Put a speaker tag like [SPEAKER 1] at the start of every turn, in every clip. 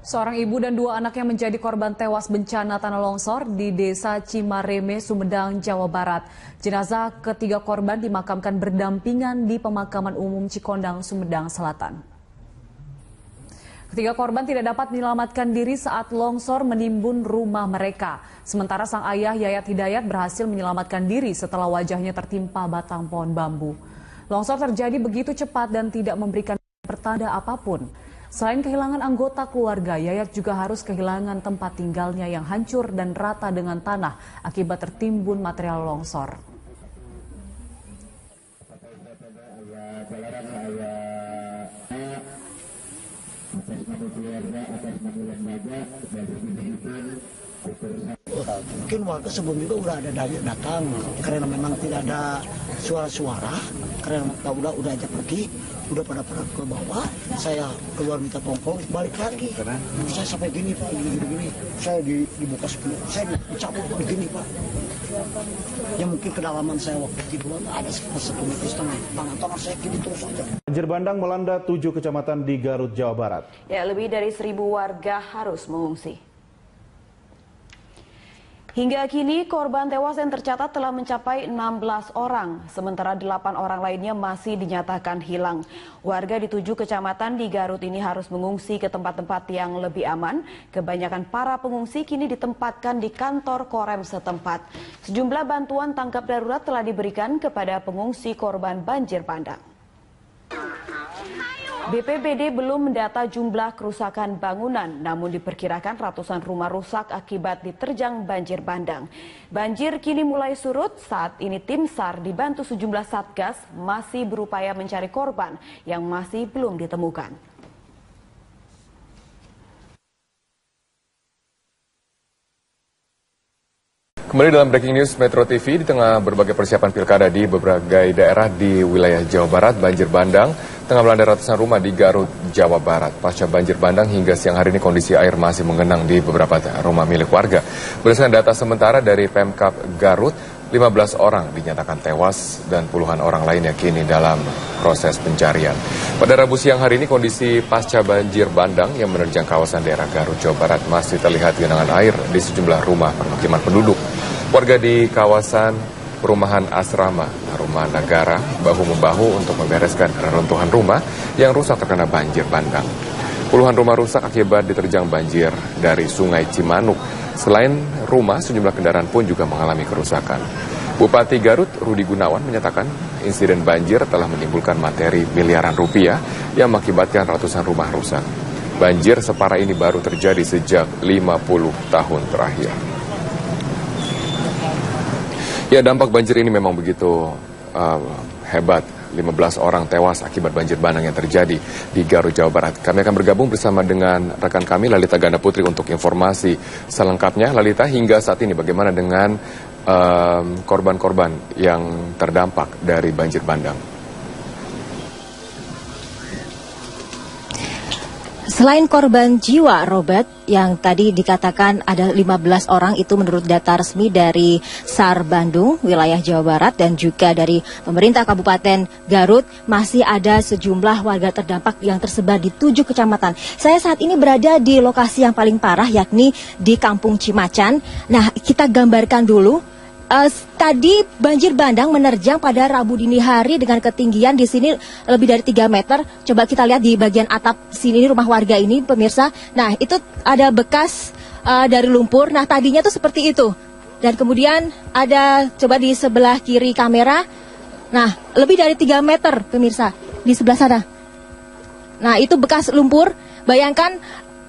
[SPEAKER 1] Seorang ibu dan dua anaknya menjadi korban tewas bencana tanah longsor di Desa Cimareme, Sumedang, Jawa Barat. Jenazah ketiga korban dimakamkan berdampingan di Pemakaman Umum Cikondang, Sumedang Selatan. Ketiga korban tidak dapat menyelamatkan diri saat longsor menimbun rumah mereka. Sementara sang ayah Yayat Hidayat berhasil menyelamatkan diri setelah wajahnya tertimpa batang pohon bambu. Longsor terjadi begitu cepat dan tidak memberikan pertanda apapun. Selain kehilangan anggota keluarga, Yayat juga harus kehilangan tempat tinggalnya yang hancur dan rata dengan tanah akibat tertimbun material longsor.
[SPEAKER 2] Mungkin warga sebelum itu udah ada datang karena memang tidak ada suara-suara, karena udah aja pergi, udah pada ke bawah. Saya keluar minta tolong balik lagi. Saya sampai gini Pak, gini. Saya dibuka sepuluh, saya dicabut begini Pak. Ya mungkin kedalaman saya waktu itu ada sekitar 1,5 meter, tangan saya gini terus aja.
[SPEAKER 3] Banjir bandang melanda 7 kecamatan di Garut, Jawa Barat.
[SPEAKER 4] Ya, lebih dari 1.000 warga harus mengungsi. Hingga kini korban tewas yang tercatat telah mencapai 16 orang, sementara 8 orang lainnya masih dinyatakan hilang. Warga di 7 kecamatan di Garut ini harus mengungsi ke tempat-tempat yang lebih aman. Kebanyakan para pengungsi kini ditempatkan di kantor Korem setempat. Sejumlah bantuan tangkap darurat telah diberikan kepada pengungsi korban banjir bandang. BPBD belum mendata jumlah kerusakan bangunan, namun diperkirakan ratusan rumah rusak akibat diterjang banjir bandang. Banjir kini mulai surut, saat ini tim SAR dibantu sejumlah satgas masih berupaya mencari korban yang masih belum ditemukan.
[SPEAKER 5] Kembali dalam Breaking News Metro TV, di tengah berbagai persiapan pilkada di berbagai daerah di wilayah Jawa Barat, banjir bandang tengah melanda ratusan rumah di Garut, Jawa Barat. Pasca banjir bandang hingga siang hari ini kondisi air masih mengenang di beberapa rumah milik warga. Berdasarkan data sementara dari Pemkab Garut, 15 orang dinyatakan tewas dan puluhan orang lainnya kini dalam proses pencarian. Pada Rabu siang hari ini kondisi pasca banjir bandang yang menerjang kawasan daerah Garut, Jawa Barat masih terlihat genangan air di sejumlah rumah permukiman penduduk. Warga di kawasan perumahan asrama Rumah Negara bahu-membahu untuk membereskan reruntuhan rumah yang rusak terkena banjir bandang. Puluhan rumah rusak akibat diterjang banjir dari Sungai Cimanuk. Selain rumah, sejumlah kendaraan pun juga mengalami kerusakan. Bupati Garut, Rudi Gunawan, menyatakan insiden banjir telah menimbulkan materi miliaran rupiah yang mengakibatkan ratusan rumah rusak. Banjir separah ini baru terjadi sejak 50 tahun terakhir. Ya, dampak banjir ini memang begitu hebat. 15 orang tewas akibat banjir bandang yang terjadi di Garut, Jawa Barat. Kami akan bergabung bersama dengan rekan kami Lalita Ganda Putri untuk informasi selengkapnya. Lalita, hingga saat ini bagaimana dengan korban-korban yang terdampak dari banjir bandang?
[SPEAKER 6] Selain korban jiwa, Robert, yang tadi dikatakan ada 15 orang itu menurut data resmi dari SAR Bandung, wilayah Jawa Barat, dan juga dari pemerintah Kabupaten Garut, masih ada sejumlah warga terdampak yang tersebar di 7 kecamatan. Saya saat ini berada di lokasi yang paling parah, yakni di Kampung Cimacan. Nah, kita gambarkan dulu. Tadi banjir bandang menerjang pada Rabu dini hari dengan ketinggian di sini lebih dari 3 meter. Coba kita lihat di bagian atap sini rumah warga ini, pemirsa. Nah, itu ada bekas dari lumpur. Nah, tadinya tuh seperti itu. Dan kemudian ada, coba di sebelah kiri kamera. Nah, lebih dari 3 meter, pemirsa, di sebelah sana. Nah, itu bekas lumpur. Bayangkan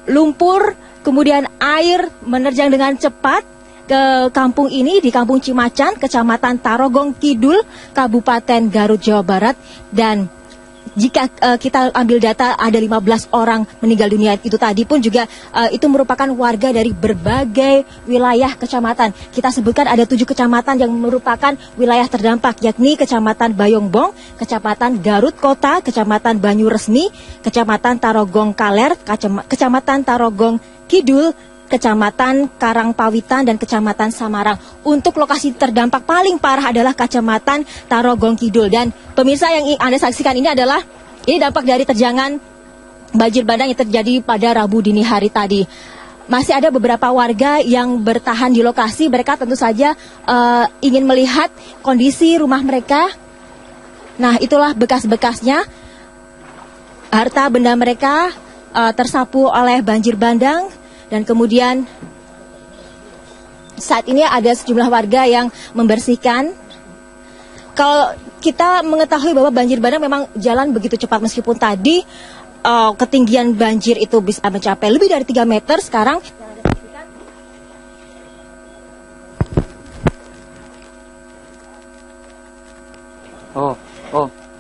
[SPEAKER 6] lumpur, kemudian air menerjang dengan cepat ke kampung ini, di Kampung Cimacan, Kecamatan Tarogong Kidul, Kabupaten Garut, Jawa Barat. Dan jika kita ambil data ada 15 orang meninggal dunia itu tadi pun juga itu merupakan warga dari berbagai wilayah kecamatan. Kita sebutkan ada 7 kecamatan yang merupakan wilayah terdampak, yakni Kecamatan Bayongbong, Kecamatan Garut Kota, Kecamatan Banyuresmi, Kecamatan Tarogong Kaler, Kecamatan Tarogong Kidul, Kecamatan Karangpawitan, dan Kecamatan Samarang. Untuk lokasi terdampak paling parah adalah Kecamatan Tarogong Kidul. Dan pemirsa, yang Anda saksikan ini adalah dampak dari terjangan banjir bandang yang terjadi pada Rabu dini hari tadi. Masih ada beberapa warga yang bertahan di lokasi. Mereka tentu saja ingin melihat kondisi rumah mereka. Nah, itulah bekas-bekasnya. Harta benda mereka tersapu oleh banjir bandang. Dan kemudian saat ini ada sejumlah warga yang membersihkan. Kalau kita mengetahui bahwa banjir bandang memang jalan begitu cepat, meskipun tadi ketinggian banjir itu bisa mencapai lebih dari 3 meter, sekarang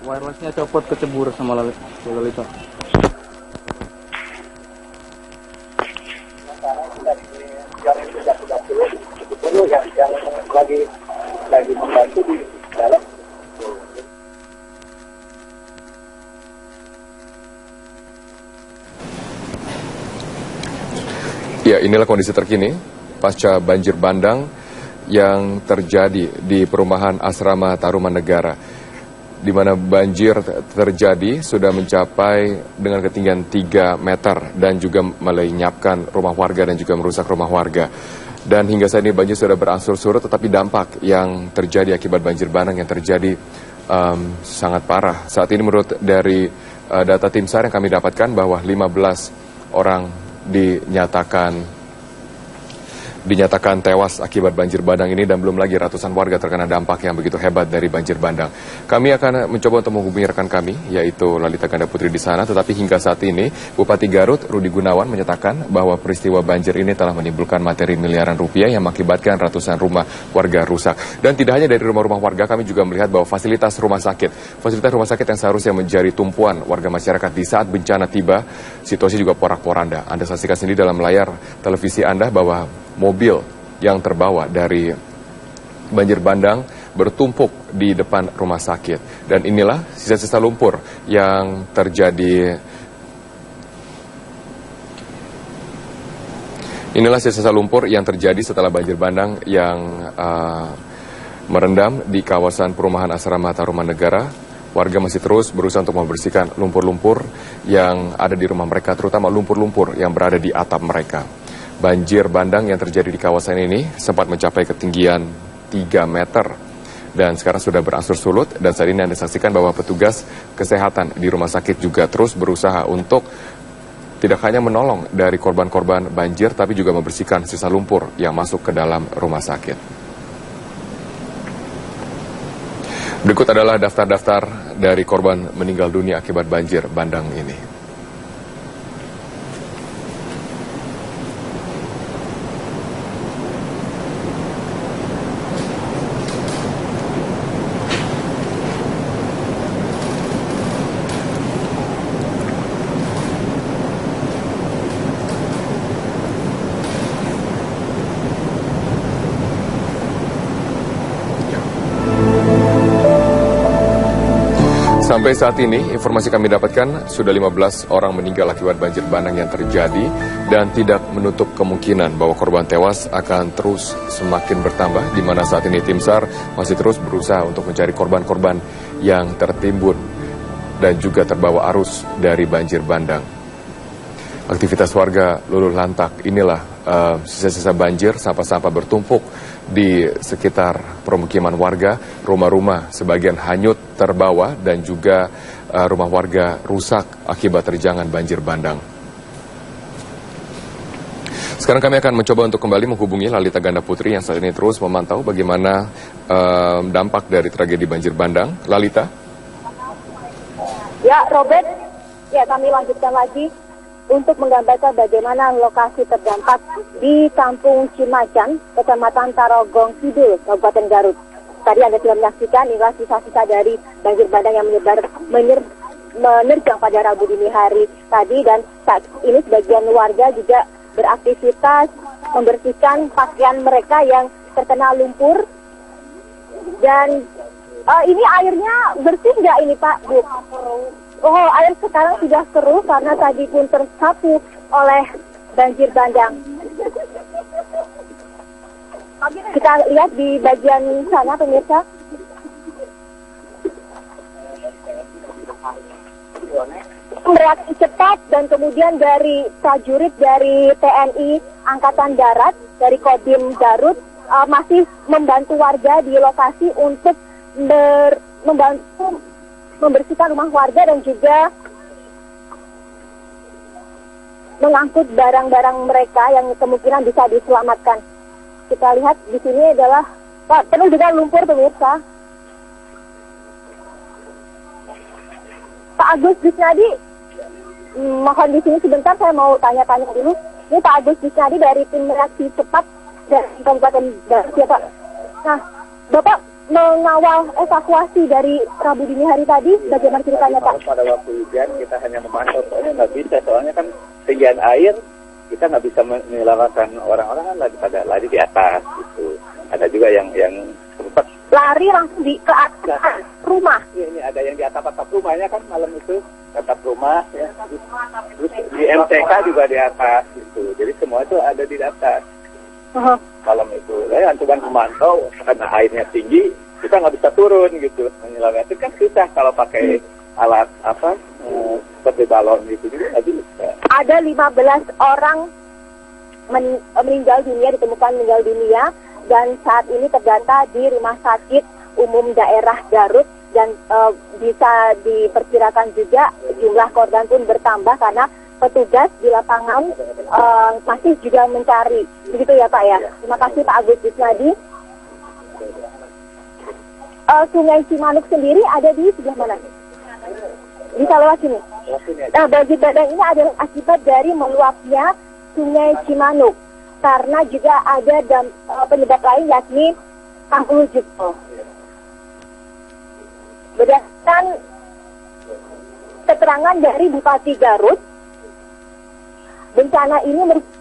[SPEAKER 7] wirelessnya copot, kecebur sama Lalita.
[SPEAKER 2] lagi membantu di dalam.
[SPEAKER 5] Ya, inilah kondisi terkini pasca banjir bandang yang terjadi di perumahan Asrama Taruman Negara, di mana banjir terjadi sudah mencapai dengan ketinggian 3 meter dan juga melenyapkan rumah warga dan juga merusak rumah warga. Dan hingga saat ini banjir sudah berangsur surut, tetapi dampak yang terjadi akibat banjir bandang yang terjadi sangat parah. Saat ini menurut dari data tim SAR yang kami dapatkan bahwa 15 orang dinyatakan tewas akibat banjir bandang ini, dan belum lagi ratusan warga terkena dampak yang begitu hebat dari banjir bandang. Kami akan mencoba untuk menghubungi rekan kami, yaitu Lalita Ganda Putri di sana, tetapi hingga saat ini Bupati Garut Rudi Gunawan menyatakan bahwa peristiwa banjir ini telah menimbulkan materi miliaran rupiah yang mengakibatkan ratusan rumah warga rusak. Dan tidak hanya dari rumah-rumah warga, kami juga melihat bahwa fasilitas rumah sakit yang seharusnya menjadi tumpuan warga masyarakat di saat bencana tiba, situasi juga porak-poranda. Anda saksikan sendiri dalam layar televisi Anda bahwa mobil yang terbawa dari banjir bandang bertumpuk di depan rumah sakit. Dan inilah sisa-sisa lumpur yang terjadi. Inilah sisa-sisa lumpur yang terjadi setelah banjir bandang yang merendam di kawasan perumahan Asrama Taruman Negara. Warga masih terus berusaha untuk membersihkan lumpur-lumpur yang ada di rumah mereka, terutama lumpur-lumpur yang berada di atap mereka. Banjir bandang yang terjadi di kawasan ini sempat mencapai ketinggian 3 meter dan sekarang sudah berangsur surut. Dan saat ini Anda saksikan bahwa petugas kesehatan di rumah sakit juga terus berusaha untuk tidak hanya menolong dari korban-korban banjir, tapi juga membersihkan sisa lumpur yang masuk ke dalam rumah sakit. Berikut adalah daftar-daftar dari korban meninggal dunia akibat banjir bandang ini. Sampai saat ini, informasi kami dapatkan sudah 15 orang meninggal akibat banjir bandang yang terjadi dan tidak menutup kemungkinan bahwa korban tewas akan terus semakin bertambah, di mana saat ini tim SAR masih terus berusaha untuk mencari korban-korban yang tertimbun dan juga terbawa arus dari banjir bandang. Aktivitas warga luluh lantak. Inilah sisa-sisa banjir, sampah-sampah bertumpuk di sekitar permukiman warga. Rumah-rumah sebagian hanyut terbawa dan juga rumah warga rusak akibat terjangan banjir bandang. Sekarang kami akan mencoba untuk kembali menghubungi Lalita Ganda Putri yang saat ini terus memantau bagaimana dampak dari tragedi banjir bandang. Lalita?
[SPEAKER 8] Ya, Robert. Ya, kami lanjutkan lagi untuk menggambarkan bagaimana lokasi terdampak di Kampung Cimacan, Kecamatan Tarogong Kidul, Kabupaten Garut. Tadi Anda sudah menyaksikan inilah sisa-sisa dari banjir bandang yang menerjang pada Rabu dini hari tadi, dan saat ini sebagian warga juga beraktivitas membersihkan pakaian mereka yang terkena lumpur. Dan ini airnya bersih nggak ini Pak, Bu? Oh, air sekarang sudah keruh karena tadi pun tersapu oleh banjir bandang. Kita lihat di bagian sana, pemirsa. bereaksi cepat dan kemudian dari prajurit dari TNI Angkatan Darat, dari Kodim Garut, masih membantu warga di lokasi untuk membantu membersihkan rumah warga dan juga mengangkut barang-barang mereka yang kemungkinan bisa diselamatkan. Kita lihat di sini adalah penuh dengan lumpur, pemirsa. Pak Agus Disnadi, mohon di sini sebentar, saya mau tanya-tanya dulu. Ini Pak Agus Disnadi dari tim reaksi cepat dari Kabupaten Garut ya Pak. Nah, Bapak mengawal evakuasi dari Rabu dini hari tadi, bagaimana ceritanya Pak?
[SPEAKER 9] Pada waktu hujan kita hanya memantau, soalnya nggak bisa, soalnya kan ketinggian air, kita nggak bisa menyelamatkan orang-orang kan lari di atas gitu. Ada juga yang sempat
[SPEAKER 8] lari langsung ke atas rumah.
[SPEAKER 9] Ini ada yang di atap rumahnya kan malam itu, atap rumah ya. Terus di MTK juga di atas gitu. Jadi semua itu ada di atas. Malam itu, saya coba memantau karena airnya tinggi, kita nggak bisa turun gitu menyelamatkan. Itu kan susah kalau pakai alat seperti balon gitu juga nggak bisa.
[SPEAKER 8] Ada 15 orang meninggal dunia, ditemukan meninggal dunia, dan saat ini terdata di Rumah Sakit Umum Daerah Garut, dan bisa diperkirakan juga jumlah korban pun bertambah karena petugas di lapangan masih juga mencari. Begitu ya Pak ya. Terima kasih Pak Agus Disnadi. Sungai Cimanuk sendiri ada di sebelah mana? Bisa lewat sini. Nah, banjir bandang ini adalah akibat dari meluapnya Sungai Cimanuk, karena juga ada penyebab lain yakni tanggul jebol. Berdasarkan keterangan dari Bupati Garut, bencana ini merupakan